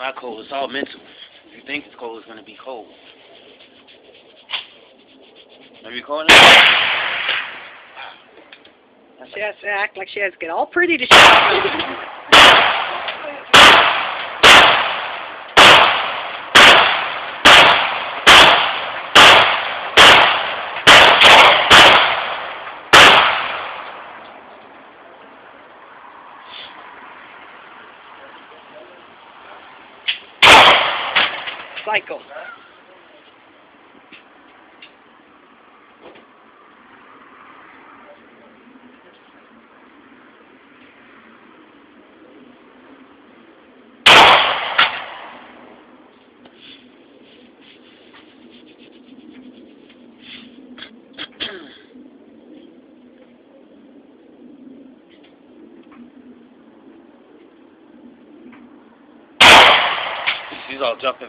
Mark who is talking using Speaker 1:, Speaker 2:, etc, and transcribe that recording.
Speaker 1: not cold. It's all mental. If you think it's cold, it's gonna be cold. Are you recording?
Speaker 2: She has to act like she has to get all pretty to show. Psycho.
Speaker 1: She's all jumping.